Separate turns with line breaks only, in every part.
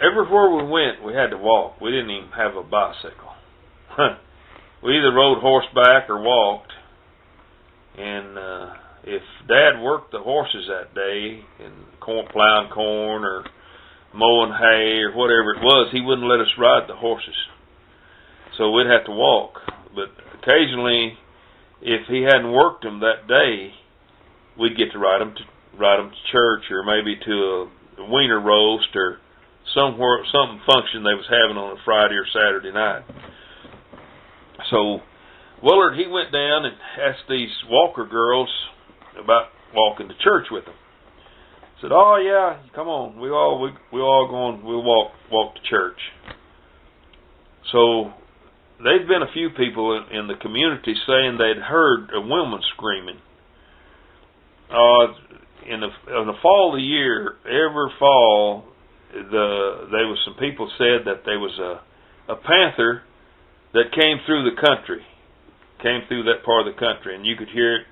everywhere we went, we had to walk. We didn't even have a bicycle. We either rode horseback or walked. And if Dad worked the horses that day, and plowing corn or mowing hay or whatever it was, he wouldn't let us ride the horses. So we'd have to walk. But occasionally, if he hadn't worked them that day, we'd get to ride them to church, or maybe to a wiener roast, or some function they was having on a Friday or Saturday night. So Willard, he went down and asked these Walker girls about walking to church with him. Said, "Oh yeah, come on, we all going, we'll walk to church." So there'd been a few people in the community saying they'd heard a woman screaming. In the fall of the year, every fall, there was some people said that there was a panther that came through the country, came through that part of the country, and you could hear it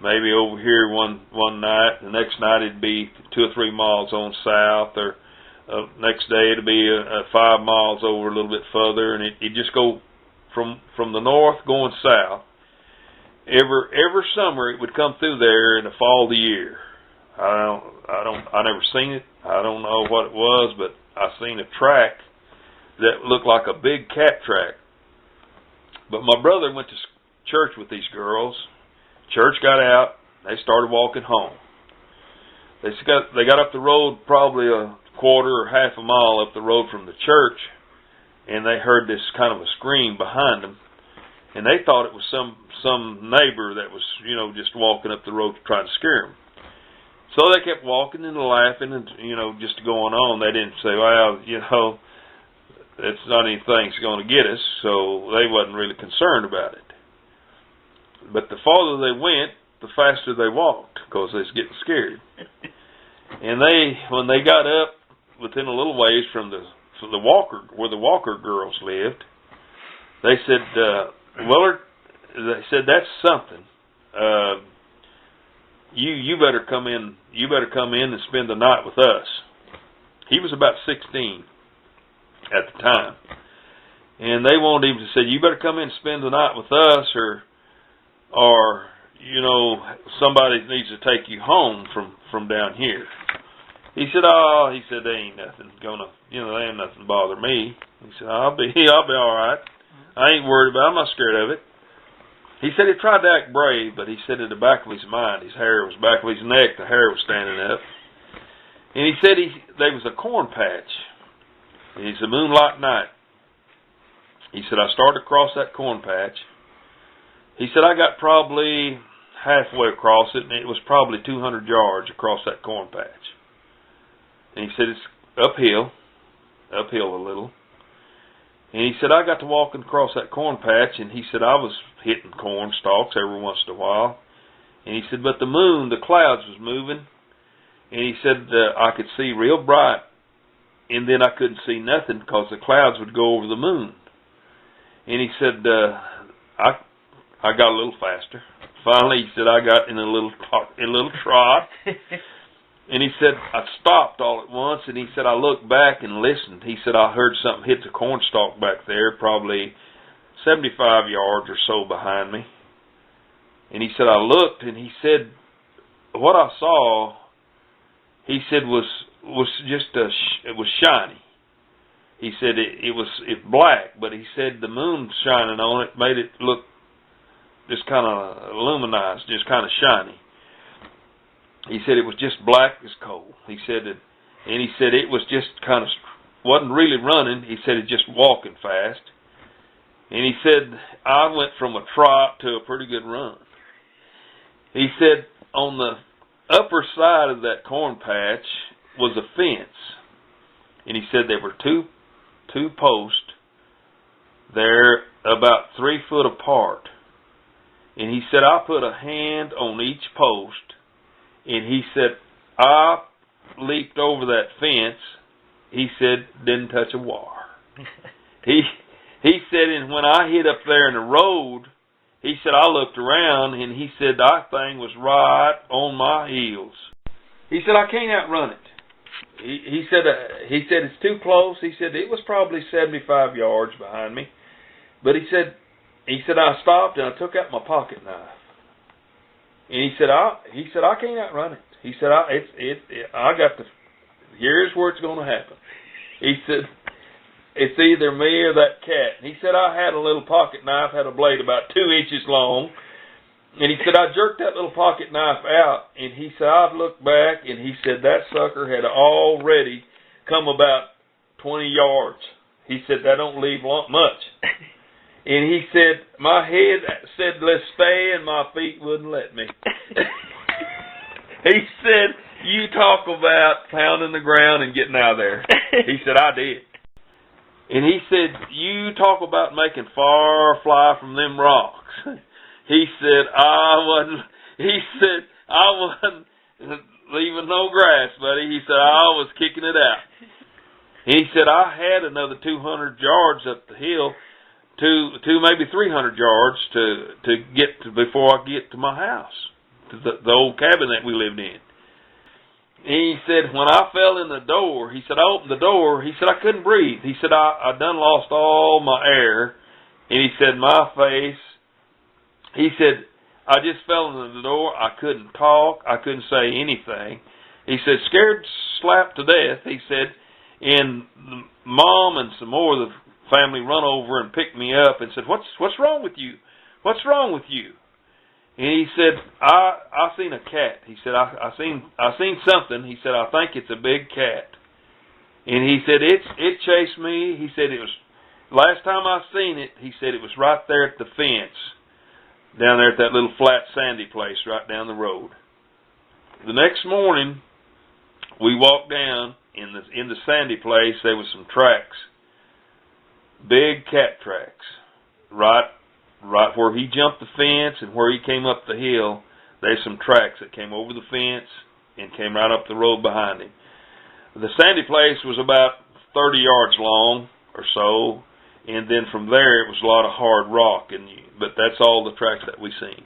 maybe over here one night. The next night it'd be 2 or 3 miles on south, or next day it'd be 5 miles over a little bit further, and it'd just go from the north going south. Every summer it would come through there in the fall of the year. I never seen it. I don't know what it was, but I seen a track that looked like a big cat track. But my brother went to church with these girls. Church got out. They started walking home. They got up the road, probably a quarter or half a mile up the road from the church, and they heard this kind of a scream behind them. And they thought it was some neighbor that was, just walking up the road to try to scare them. So they kept walking and laughing and, just going on. They didn't say, well, it's not anything that's going to get us. So they wasn't really concerned about it. But the farther they went, the faster they walked, because they was getting scared. And when they got up within a little ways from where the Walker girls lived, they said, Willard, they said, that's something. You better come in. You better come in and spend the night with us. He was about 16 at the time, and they wanted him to say, you better come in and spend the night with us, or somebody needs to take you home from down here. He said, there ain't nothing there ain't nothing to bother me. He said, I'll be all right. I ain't worried about it. I'm not scared of it. He said he tried to act brave, but he said at the back of his mind, his hair was back of his neck, the hair was standing up. And he said there was a corn patch. And it's a moonlight night. He said, I started across that corn patch. He said, I got probably halfway across it, and it was probably 200 yards across that corn patch. And he said, it's uphill a little. And he said, I got to walking across that corn patch, and he said, I was hitting corn stalks every once in a while. And he said, but the moon, the clouds was moving, and he said, I could see real bright, and then I couldn't see nothing because the clouds would go over the moon. And he said, I got a little faster. Finally, he said, I got in a little trot. And he said, I stopped all at once, and he said, I looked back and listened. He said, I heard something hit the cornstalk back there, probably 75 yards or so behind me. And he said, I looked, and he said, what I saw, he said, was just it was shiny. He said it's black, but he said the moon shining on it made it look just kind of luminized, just kind of shiny. He said it was just black as coal. He said it, and he said it was just kind of, wasn't really running. He said it just walking fast. And he said, I went from a trot to a pretty good run. He said on the upper side of that corn patch was a fence. And he said there were two posts there about 3 foot apart. And he said, I put a hand on each post. And he said, I leaped over that fence. He said, didn't touch a wire. He said, and when I hit up there in the road, he said, I looked around, and he said, that thing was right on my heels. He said, I can't outrun it. he said it's too close. He said it was probably 75 yards behind me, but he said I stopped and I took out my pocket knife, and he said I can't outrun it. He said I got to. Here's where it's going to happen. He said it's either me or that cat. He said I had a little pocket knife, had a blade about 2 inches long. And he said, I jerked that little pocket knife out, and he said, I've looked back, and he said, that sucker had already come about 20 yards. He said, that don't leave much. And he said, my head said, let's stay, and my feet wouldn't let me. He said, you talk about pounding the ground and getting out of there. He said, I did. And he said, you talk about making far fly from them rocks. He said, I wasn't leaving no grass, buddy. He said, I was kicking it out. He said, I had another 200 yards up the hill, to maybe 300 yards to get to before I get to my house, to the old cabin that we lived in. He said, when I fell in the door, he said, I opened the door, he said, I couldn't breathe. He said, I done lost all my air. And he said, my face, he said, I just fell into the door. I couldn't talk. I couldn't say anything. He said, scared slap to death. He said, and Mom and some more of the family run over and picked me up and said, what's wrong with you? What's wrong with you? And he said, I seen a cat. He said, I seen something. He said, I think it's a big cat. And he said, it chased me. He said, it was, last time I seen it, he said, it was right there at the fence. Down there at that little flat sandy place right down the road. The next morning, we walked down in the sandy place. There was some tracks, big cat tracks, right where he jumped the fence and where he came up the hill. There's some tracks that came over the fence and came right up the road behind him. The sandy place was about 30 yards long or so. And then from there, it was a lot of hard rock, but that's all the tracks that we seen.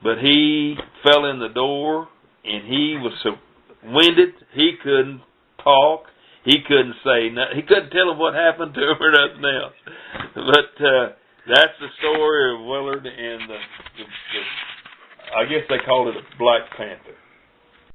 But he fell in the door, and he was so winded, he couldn't talk, he couldn't say nothing, he couldn't tell him what happened to him or nothing else. But that's the story of Willard and I guess they called it a Black Panther.